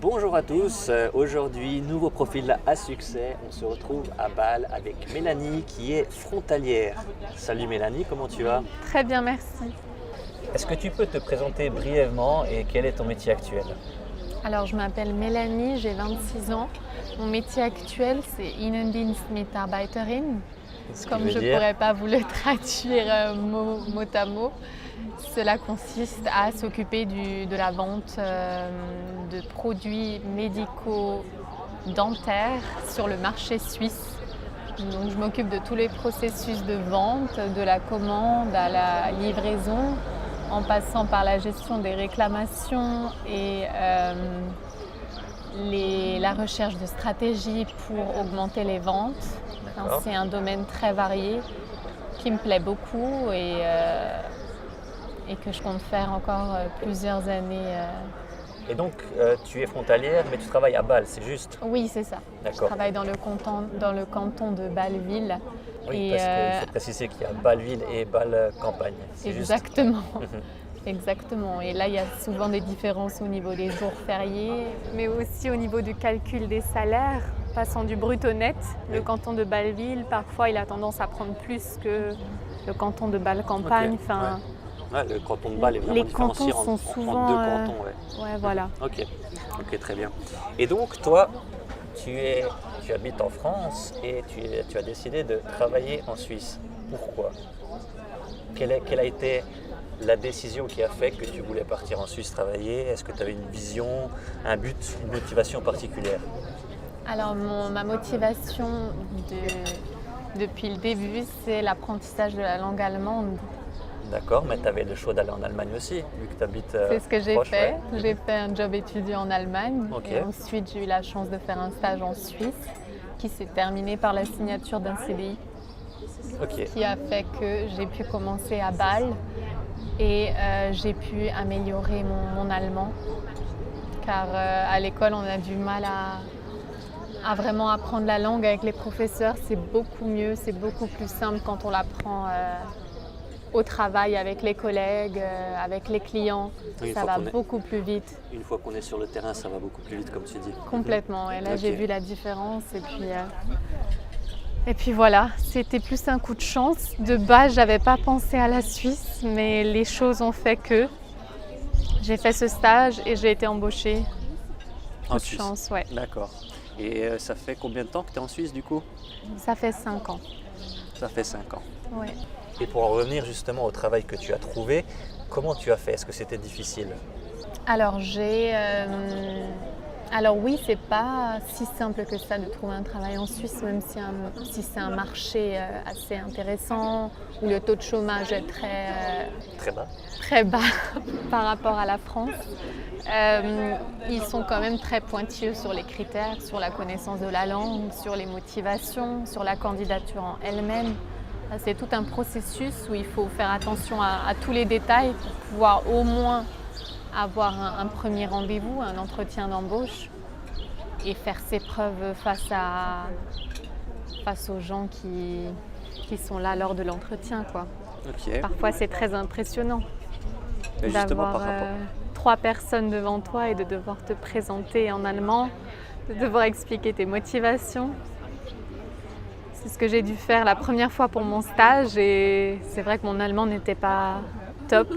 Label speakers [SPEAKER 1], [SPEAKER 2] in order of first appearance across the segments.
[SPEAKER 1] Bonjour à tous, aujourd'hui nouveau profil à succès, on se retrouve à Bâle avec Mélanie qui est frontalière. Salut Mélanie, comment tu vas?
[SPEAKER 2] Très bien, merci.
[SPEAKER 1] Est-ce que tu peux te présenter brièvement et quel est ton métier actuel?
[SPEAKER 2] Alors, je m'appelle Mélanie, j'ai 26 ans. Mon métier actuel, c'est Innendienstmitarbeiterin. Comme je ne pourrais pas vous le traduire mot à mot, cela consiste à s'occuper de la vente de produits médicaux dentaires sur le marché suisse. Donc, je m'occupe de tous les processus de vente, de la commande à la livraison, en passant par la gestion des réclamations et la recherche de stratégies pour augmenter les ventes. Enfin, c'est un domaine très varié qui me plaît beaucoup et que je compte faire encore plusieurs années.
[SPEAKER 1] Et donc tu es frontalière mais tu travailles à Bâle, c'est juste?
[SPEAKER 2] Oui, c'est ça. Je travaille dans le canton de Bâle-Ville.
[SPEAKER 1] Oui, parce qu'il faut préciser qu'il y a Bâle-Ville et Bâle-Campagne.
[SPEAKER 2] Exactement. Exactement. Et là, il y a souvent des différences au niveau des jours fériés, mais aussi au niveau du calcul des salaires. Passant du brut au net, le canton de Bâle-Ville, parfois, il a tendance à prendre plus que le canton de Bâle-Campagne.
[SPEAKER 1] Le canton de Bâle est vraiment différencié
[SPEAKER 2] sont souvent,
[SPEAKER 1] entre deux cantons.
[SPEAKER 2] Ouais, voilà.
[SPEAKER 1] Ok, très bien. Et donc, toi, tu habites en France et tu as décidé de travailler en Suisse. Pourquoi? Quelle a été la décision qui a fait que tu voulais partir en Suisse travailler? Est-ce que tu avais une vision, un but, une motivation particulière?
[SPEAKER 2] Alors, ma motivation depuis le début, c'est l'apprentissage de la langue allemande.
[SPEAKER 1] D'accord, mais tu avais le choix d'aller en Allemagne aussi, vu que tu habites
[SPEAKER 2] C'est ce que j'ai fait.
[SPEAKER 1] Ouais.
[SPEAKER 2] J'ai fait un job étudiant en Allemagne.
[SPEAKER 1] Okay.
[SPEAKER 2] Et ensuite, j'ai eu la chance de faire un stage en Suisse qui s'est terminé par la signature d'un CDI. Qui a fait que j'ai pu commencer à Bâle et j'ai pu améliorer mon allemand. Car à l'école, on a du mal à vraiment apprendre la langue avec les professeurs. C'est beaucoup mieux, c'est beaucoup plus simple quand on l'apprend au travail avec les collègues, avec les clients. Ça va beaucoup plus vite.
[SPEAKER 1] Une fois qu'on est sur le terrain, ça va beaucoup plus vite, comme tu dis.
[SPEAKER 2] Complètement. Et là, j'ai vu la différence. Et puis voilà, c'était plus un coup de chance. De base, je n'avais pas pensé à la Suisse, mais les choses ont fait que j'ai fait ce stage et j'ai été embauchée.
[SPEAKER 1] En
[SPEAKER 2] Coup de chance, ouais.
[SPEAKER 1] D'accord. Et ça fait combien de temps que tu es en Suisse du coup?
[SPEAKER 2] Ça fait 5 ans.
[SPEAKER 1] Ça fait 5 ans.
[SPEAKER 2] Ouais.
[SPEAKER 1] Et pour en revenir justement au travail que tu as trouvé, comment tu as fait? Est-ce que c'était difficile?
[SPEAKER 2] Alors oui, c'est pas si simple que ça de trouver un travail en Suisse, même si c'est un marché assez intéressant, où le taux de chômage est très bas par rapport à la France. Ils sont quand même très pointilleux sur les critères, sur la connaissance de la langue, sur les motivations, sur la candidature en elle-même. C'est tout un processus où il faut faire attention à tous les détails pour pouvoir au moins avoir un premier rendez-vous, un entretien d'embauche et faire ses preuves face aux gens qui sont là lors de l'entretien, quoi. Parfois, c'est très impressionnant d'avoir 3 personnes devant toi et de devoir te présenter en allemand, de devoir expliquer tes motivations. C'est ce que j'ai dû faire la première fois pour mon stage et c'est vrai que mon allemand n'était pas top.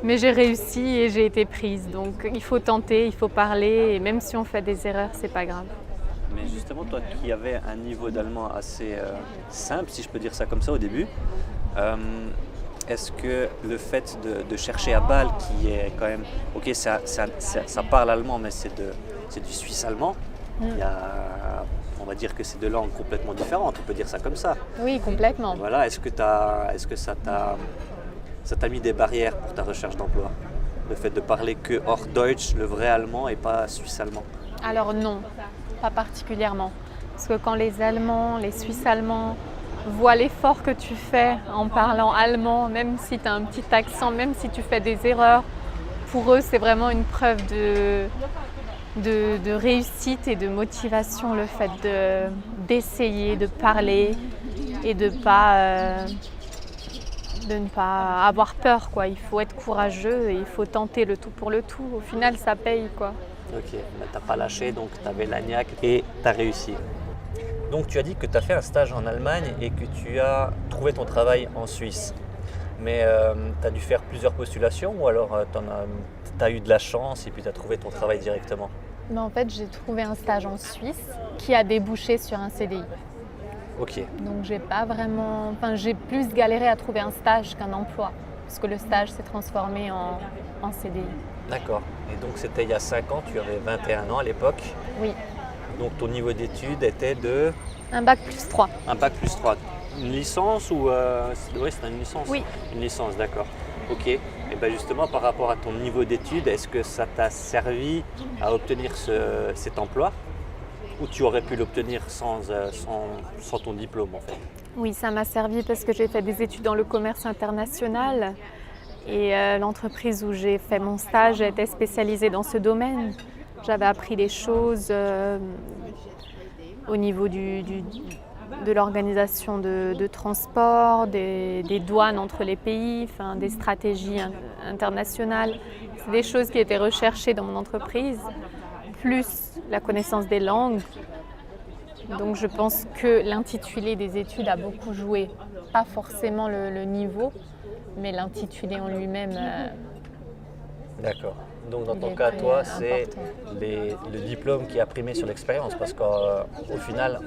[SPEAKER 2] Mais j'ai réussi et j'ai été prise. Donc il faut tenter, il faut parler et même si on fait des erreurs, c'est pas grave.
[SPEAKER 1] Mais justement, toi qui avais un niveau d'allemand assez simple, si je peux dire ça comme ça au début, est-ce que le fait de chercher à Bâle, qui est quand même, ok, ça parle allemand, mais c'est du suisse allemand, on va dire que c'est deux langues complètement différentes, on peut dire ça comme ça.
[SPEAKER 2] Oui, complètement.
[SPEAKER 1] Voilà, est-ce que ça t'a mis des barrières pour ta recherche d'emploi? Le fait de parler que hors Deutsch, le vrai allemand et pas suisse-allemand?
[SPEAKER 2] Alors non, pas particulièrement. Parce que quand les Allemands, les Suisses allemands voient l'effort que tu fais en parlant allemand, même si tu as un petit accent, même si tu fais des erreurs, pour eux c'est vraiment une preuve de réussite et de motivation, le fait d'essayer de parler et de ne pas avoir peur, quoi. Il faut être courageux et il faut tenter le tout pour le tout. Au final, ça paye, quoi.
[SPEAKER 1] Ok, mais tu n'as pas lâché, donc tu avais la niaque et tu as réussi. Donc tu as dit que tu as fait un stage en Allemagne et que tu as trouvé ton travail en Suisse. Mais tu as dû faire plusieurs postulations ou alors tu as eu de la chance et puis tu as trouvé ton travail directement?
[SPEAKER 2] Mais en fait, j'ai trouvé un stage en Suisse qui a débouché sur un CDI.
[SPEAKER 1] Ok,
[SPEAKER 2] Donc j'ai plus galéré à trouver un stage qu'un emploi, parce que le stage s'est transformé en CDI.
[SPEAKER 1] d'accord. Et donc c'était il y a 5 ans, tu avais 21 ans à l'époque.
[SPEAKER 2] Oui,
[SPEAKER 1] Donc ton niveau d'études était de
[SPEAKER 2] un bac plus 3.
[SPEAKER 1] un bac plus 3. Une licence ou oui, c'était une licence.
[SPEAKER 2] Oui.
[SPEAKER 1] Une licence, d'accord. Ok. Et bien justement par rapport à ton niveau d'études, est-ce que ça t'a servi à obtenir cet emploi ou tu aurais pu l'obtenir sans ton diplôme en fait?
[SPEAKER 2] Oui, ça m'a servi parce que j'ai fait des études dans le commerce international et l'entreprise où j'ai fait mon stage était spécialisée dans ce domaine. J'avais appris des choses au niveau de l'organisation de transport, des douanes entre les pays, des stratégies internationales. C'est des choses qui étaient recherchées dans mon entreprise, plus la connaissance des langues. Donc je pense que l'intitulé des études a beaucoup joué. Pas forcément le niveau, mais l'intitulé en lui-même.
[SPEAKER 1] D'accord. Donc dans ton cas, toi, c'est le diplôme qui a primé sur l'expérience parce qu'au final,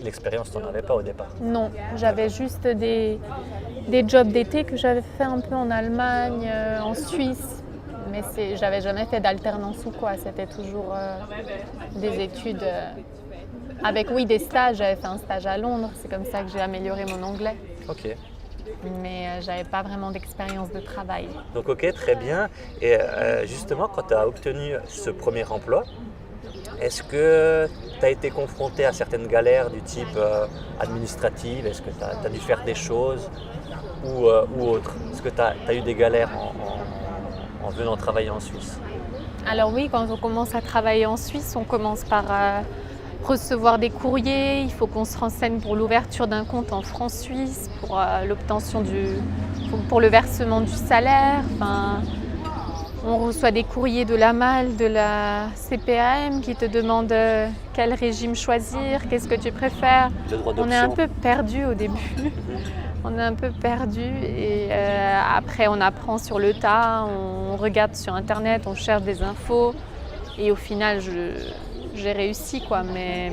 [SPEAKER 1] l'expérience, tu n'en avais pas au départ.
[SPEAKER 2] Non, j'avais juste des jobs d'été que j'avais fait un peu en Allemagne, en Suisse. Mais j'avais jamais fait d'alternance ou quoi. C'était toujours des études avec, oui, des stages. J'avais fait un stage à Londres. C'est comme ça que j'ai amélioré mon anglais.
[SPEAKER 1] Ok.
[SPEAKER 2] Mais j'avais pas vraiment d'expérience de travail.
[SPEAKER 1] Donc ok, très bien. Et justement, quand tu as obtenu ce premier emploi, est-ce que tu as été confronté à certaines galères du type administrative? Est-ce que tu as dû faire des choses ou autre? Est-ce que tu as eu des galères en venant travailler en Suisse?
[SPEAKER 2] Alors oui, quand on commence à travailler en Suisse, on commence par recevoir des courriers. Il faut qu'on se renseigne pour l'ouverture d'un compte en francs suisses, pour l'obtention pour le versement du salaire. On reçoit des courriers de l'AMAL, de la CPAM qui te demandent quel régime choisir, qu'est-ce que tu préfères.
[SPEAKER 1] Le droit d'option.
[SPEAKER 2] On est un peu perdu au début. On est un peu perdu et après on apprend sur le tas, on regarde sur internet, on cherche des infos et au final j'ai réussi quoi. Mais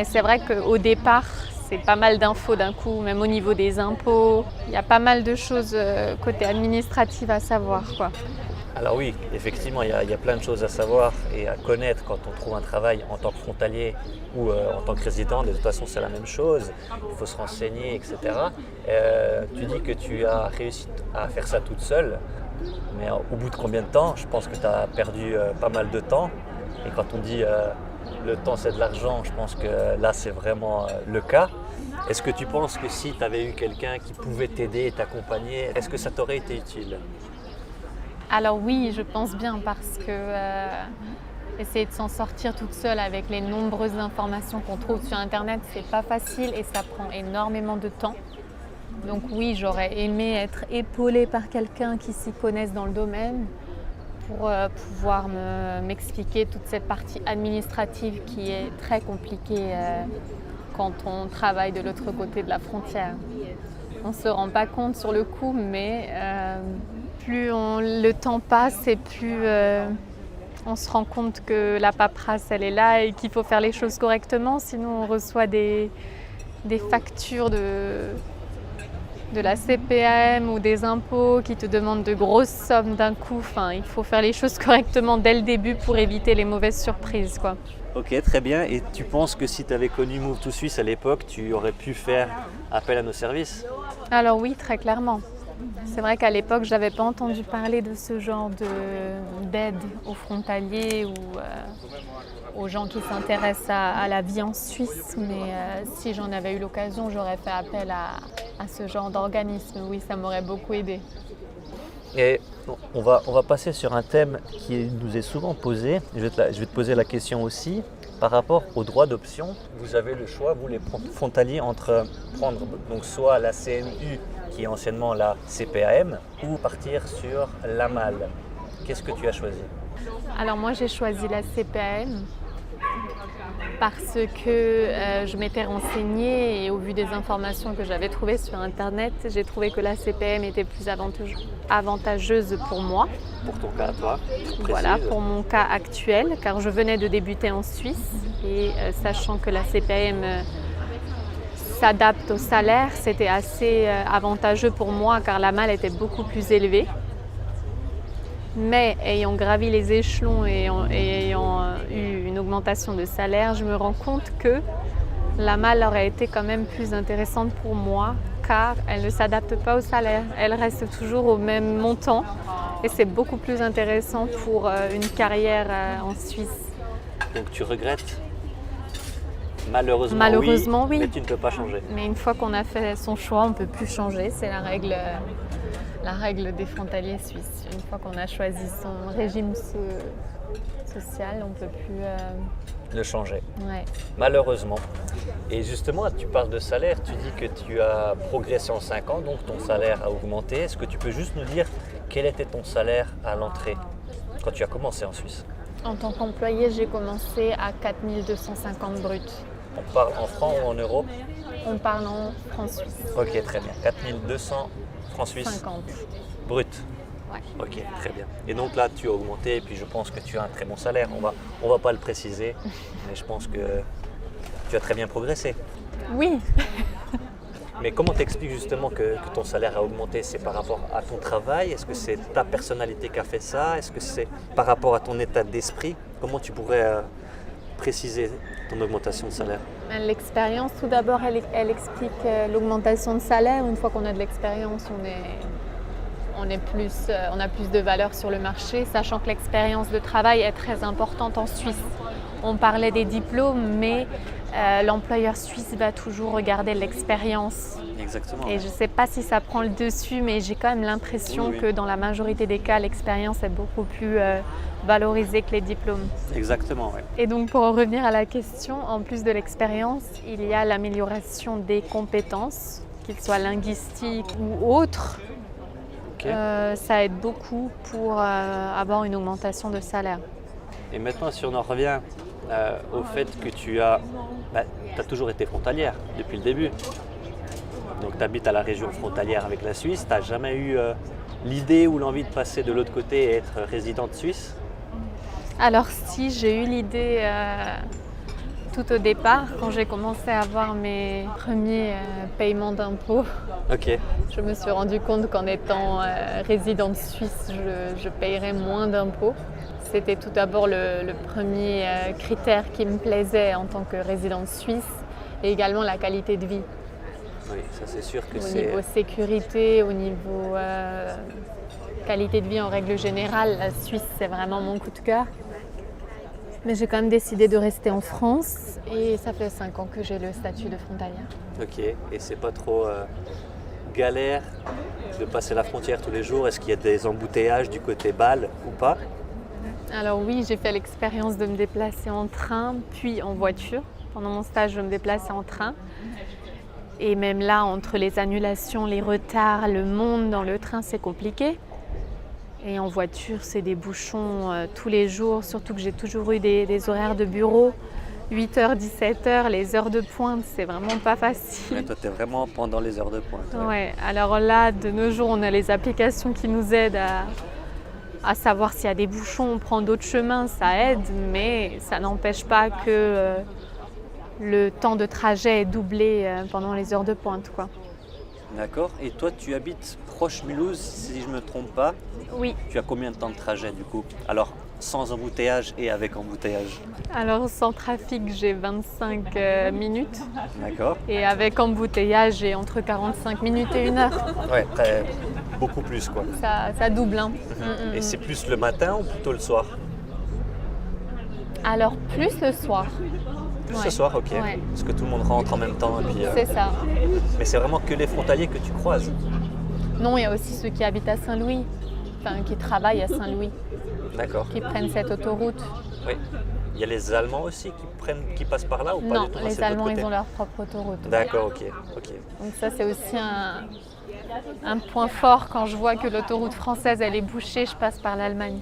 [SPEAKER 2] c'est vrai qu'au départ c'est pas mal d'infos d'un coup, même au niveau des impôts. Il y a pas mal de choses côté administratif à savoir quoi.
[SPEAKER 1] Alors oui, effectivement, il y a plein de choses à savoir et à connaître quand on trouve un travail en tant que frontalier ou en tant que résident. De toute façon, c'est la même chose. Il faut se renseigner, etc. Tu dis que tu as réussi à faire ça toute seule, mais au bout de combien de temps? Je pense que tu as perdu pas mal de temps. Et quand on dit le temps, c'est de l'argent, je pense que là, c'est vraiment le cas. Est-ce que tu penses que si tu avais eu quelqu'un qui pouvait t'aider et t'accompagner, est-ce que ça t'aurait été utile?
[SPEAKER 2] Alors oui, je pense bien parce que essayer de s'en sortir toute seule avec les nombreuses informations qu'on trouve sur Internet, c'est pas facile et ça prend énormément de temps. Donc oui, j'aurais aimé être épaulée par quelqu'un qui s'y connaisse dans le domaine pour pouvoir m'expliquer toute cette partie administrative qui est très compliquée quand on travaille de l'autre côté de la frontière. On ne se rend pas compte sur le coup, mais plus le temps passe et plus on se rend compte que la paperasse elle est là et qu'il faut faire les choses correctement, sinon on reçoit des factures de la CPAM ou des impôts qui te demandent de grosses sommes d'un coup. Il faut faire les choses correctement dès le début pour éviter les mauvaises surprises quoi.
[SPEAKER 1] Ok, très bien. Et tu penses que si tu avais connu Move2Swiss à l'époque, tu aurais pu faire appel à nos services?
[SPEAKER 2] Alors oui, très clairement. C'est vrai qu'à l'époque, je n'avais pas entendu parler de ce genre d'aide aux frontaliers ou aux gens qui s'intéressent à la vie en Suisse. Mais si j'en avais eu l'occasion, j'aurais fait appel à ce genre d'organisme. Oui, ça m'aurait beaucoup aidé.
[SPEAKER 1] Et on va passer sur un thème qui nous est souvent posé. Je vais te poser la question aussi. Par rapport au droit d'option, vous avez le choix, vous les frontaliers, entre prendre donc soit la CMU, qui est anciennement la CPAM, ou partir sur l'AMAL. Qu'est-ce que tu as choisi?
[SPEAKER 2] Alors moi j'ai choisi la CPAM parce que je m'étais renseignée et au vu des informations que j'avais trouvées sur internet, j'ai trouvé que la CPM était plus avantageuse pour moi.
[SPEAKER 1] Pour ton cas, toi,
[SPEAKER 2] voilà, pour mon cas actuel, car je venais de débuter en Suisse et sachant que la CPM s'adapte au salaire, c'était assez avantageux pour moi car la malle était beaucoup plus élevée. Mais ayant gravi les échelons et ayant eu une augmentation de salaire, je me rends compte que la malle aurait été quand même plus intéressante pour moi car elle ne s'adapte pas au salaire. Elle reste toujours au même montant et c'est beaucoup plus intéressant pour une carrière en Suisse.
[SPEAKER 1] Donc tu regrettes? Malheureusement, oui, mais tu ne peux pas changer.
[SPEAKER 2] Mais une fois qu'on a fait son choix, on ne peut plus changer. C'est la règle des frontaliers suisses. Une fois qu'on a choisi son régime social, on ne peut plus
[SPEAKER 1] le changer.
[SPEAKER 2] Ouais.
[SPEAKER 1] Malheureusement. Et justement, tu parles de salaire, tu dis que tu as progressé en 5 ans, donc ton salaire a augmenté. Est-ce que tu peux juste nous dire quel était ton salaire à l'entrée quand tu as commencé en Suisse?
[SPEAKER 2] En tant qu'employé, j'ai commencé à 4 250 bruts.
[SPEAKER 1] On parle en francs ou en euros?
[SPEAKER 2] On parle en francs suisses.
[SPEAKER 1] Ok, très bien. 4 200 francs suisses
[SPEAKER 2] 50.
[SPEAKER 1] Brut.
[SPEAKER 2] Ouais.
[SPEAKER 1] Ok, très bien. Et donc là, tu as augmenté et puis je pense que tu as un très bon salaire. On va pas le préciser, mais je pense que tu as très bien progressé.
[SPEAKER 2] Oui.
[SPEAKER 1] Mais comment t'expliques justement que ton salaire a augmenté? C'est par rapport à ton travail? Est-ce que c'est ta personnalité qui a fait ça? Est-ce que c'est par rapport à ton état d'esprit? Comment tu pourrais préciser ton augmentation de salaire?
[SPEAKER 2] L'expérience, tout d'abord, elle explique l'augmentation de salaire. Une fois qu'on a de l'expérience, on a plus de valeur sur le marché, sachant que l'expérience de travail est très importante en Suisse. On parlait des diplômes, mais l'employeur suisse va toujours regarder l'expérience.
[SPEAKER 1] Exactement.
[SPEAKER 2] Et je ne sais pas si ça prend le dessus, mais j'ai quand même l'impression que dans la majorité des cas, l'expérience est beaucoup plus valorisée que les diplômes.
[SPEAKER 1] Exactement, oui.
[SPEAKER 2] Et donc pour en revenir à la question, en plus de l'expérience, il y a l'amélioration des compétences, qu'elles soient linguistiques ou autres. Ça aide beaucoup pour avoir une augmentation de salaire.
[SPEAKER 1] Et maintenant, si on en revient au fait que tu as toujours été frontalière depuis le début. Donc tu habites à la région frontalière avec la Suisse. Tu n'as jamais eu l'idée ou l'envie de passer de l'autre côté et être résidente suisse?
[SPEAKER 2] Alors si, j'ai eu l'idée tout au départ, quand j'ai commencé à avoir mes premiers paiements d'impôts.
[SPEAKER 1] Ok.
[SPEAKER 2] Je me suis rendu compte qu'en étant résidente suisse, je payerais moins d'impôts. C'était tout d'abord le premier critère qui me plaisait en tant que résidente suisse et également la qualité de vie.
[SPEAKER 1] Oui, ça c'est sûr que
[SPEAKER 2] au niveau sécurité, au niveau qualité de vie en règle générale, la Suisse c'est vraiment mon coup de cœur. Mais j'ai quand même décidé de rester en France et ça fait 5 ans que j'ai le statut de frontalière.
[SPEAKER 1] Ok, et c'est pas trop galère de passer la frontière tous les jours? Est-ce qu'il y a des embouteillages du côté Bâle ou pas?
[SPEAKER 2] Alors oui, j'ai fait l'expérience de me déplacer en train puis en voiture. Pendant mon stage, je me déplaçais en train. Et même là, entre les annulations, les retards, le monde dans le train, c'est compliqué. Et en voiture, c'est des bouchons tous les jours, surtout que j'ai toujours eu des horaires de bureau. 8h, 17h, les heures de pointe, c'est vraiment pas facile.
[SPEAKER 1] Mais toi, tu es vraiment pendant les heures de pointe.
[SPEAKER 2] Ouais, alors là, de nos jours, on a les applications qui nous aident à savoir s'il y a des bouchons, on prend d'autres chemins, ça aide, mais ça n'empêche pas que le temps de trajet est doublé pendant les heures de pointe, quoi.
[SPEAKER 1] D'accord. Et toi, tu habites proche Mulhouse, si je ne me trompe pas?
[SPEAKER 2] Oui.
[SPEAKER 1] Tu as combien de temps de trajet du coup? Alors, sans embouteillage et avec embouteillage?
[SPEAKER 2] Alors, sans trafic, j'ai 25 minutes.
[SPEAKER 1] D'accord.
[SPEAKER 2] Et avec embouteillage, j'ai entre 45 minutes et 1 heure.
[SPEAKER 1] Ouais, beaucoup plus quoi.
[SPEAKER 2] Ça double, hein.
[SPEAKER 1] Et c'est plus le matin ou plutôt le soir?
[SPEAKER 2] Alors, plus le soir.
[SPEAKER 1] Plus le soir, ok.
[SPEAKER 2] Ouais.
[SPEAKER 1] Parce que tout le monde rentre en même temps. Et puis,
[SPEAKER 2] c'est ça.
[SPEAKER 1] Mais c'est vraiment que les frontaliers que tu croises?
[SPEAKER 2] Non, il y a aussi ceux qui habitent à Saint-Louis, enfin qui travaillent à Saint-Louis.
[SPEAKER 1] D'accord.
[SPEAKER 2] Qui prennent cette autoroute.
[SPEAKER 1] Oui. Il y a les Allemands aussi qui passent par là ou pas?
[SPEAKER 2] Non, les Allemands, ils ont leur propre autoroute.
[SPEAKER 1] D'accord, ok.
[SPEAKER 2] Donc ça, c'est aussi un point fort quand je vois que l'autoroute française elle est bouchée, je passe par l'Allemagne.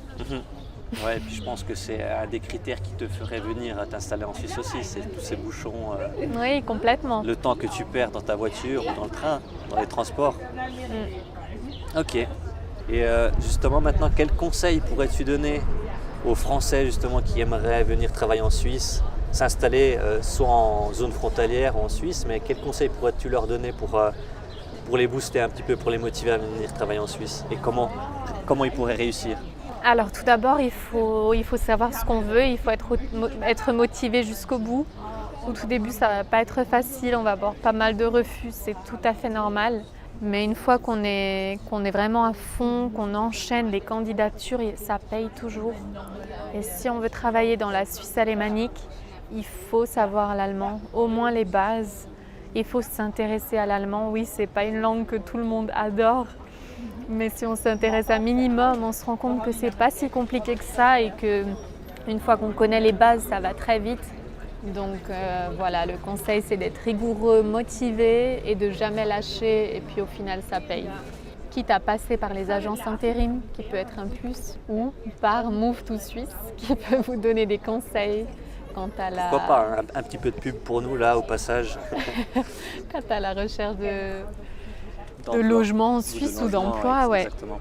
[SPEAKER 1] Ouais, et puis je pense que c'est un des critères qui te ferait venir t'installer en Suisse aussi, c'est tous ces bouchons,
[SPEAKER 2] Oui, complètement.
[SPEAKER 1] le temps que tu perds dans ta voiture ou dans le train, dans les transports. Ok. Et justement maintenant, quel conseil pourrais-tu donner aux Français justement qui aimeraient venir travailler en Suisse, s'installer soit en zone frontalière ou en Suisse, mais quel conseil pourrais-tu leur donner pour les booster un petit peu, pour les motiver à venir travailler en Suisse et comment ils pourraient réussir?
[SPEAKER 2] Alors tout d'abord, il faut savoir ce qu'on veut, il faut être motivé jusqu'au bout. Au tout début, ça ne va pas être facile, on va avoir pas mal de refus, c'est tout à fait normal. Mais une fois qu'on est vraiment à fond, qu'on enchaîne les candidatures, ça paye toujours. Et si on veut travailler dans la Suisse alémanique, il faut savoir l'allemand, au moins les bases. Il faut s'intéresser à l'allemand. Oui, ce n'est pas une langue que tout le monde adore. Mais si on s'intéresse un minimum, on se rend compte que c'est pas si compliqué que ça et qu'une fois qu'on connaît les bases, ça va très vite. Donc voilà, le conseil c'est d'être rigoureux, motivé et de jamais lâcher et puis au final ça paye. Quitte à passer par les agences intérim qui peut être un plus ou par Move to Suisse qui peut vous donner des conseils quant à la...
[SPEAKER 1] Pourquoi pas un petit peu de pub pour nous là au passage.
[SPEAKER 2] Quant à la recherche de logement en Suisse ou d'emploi, ouais.
[SPEAKER 1] Exactement.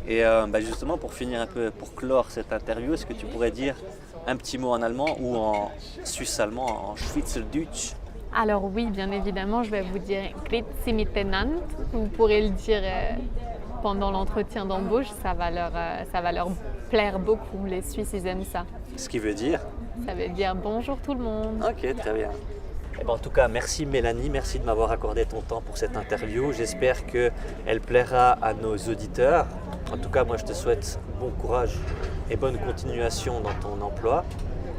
[SPEAKER 1] Et justement, pour finir un peu, pour clore cette interview, est-ce que tu pourrais dire un petit mot en allemand ou en suisse-allemand, en Schweizerdeutsch?
[SPEAKER 2] Alors oui, bien évidemment, je vais vous dire Grüezi miteinander. Vous pourrez le dire pendant l'entretien d'embauche, ça va leur plaire beaucoup. Les Suisses, ils aiment ça.
[SPEAKER 1] Ce qui veut dire?
[SPEAKER 2] Ça veut dire bonjour tout le monde.
[SPEAKER 1] Ok, très bien. En tout cas, merci Mélanie, merci de m'avoir accordé ton temps pour cette interview. J'espère qu'elle plaira à nos auditeurs. En tout cas, moi je te souhaite bon courage et bonne continuation dans ton emploi.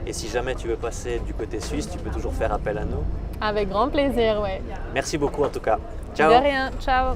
[SPEAKER 1] Et si jamais tu veux passer du côté suisse, tu peux toujours faire appel à nous.
[SPEAKER 2] Avec grand plaisir, ouais.
[SPEAKER 1] Merci beaucoup en tout cas. Ciao.
[SPEAKER 2] De rien, ciao.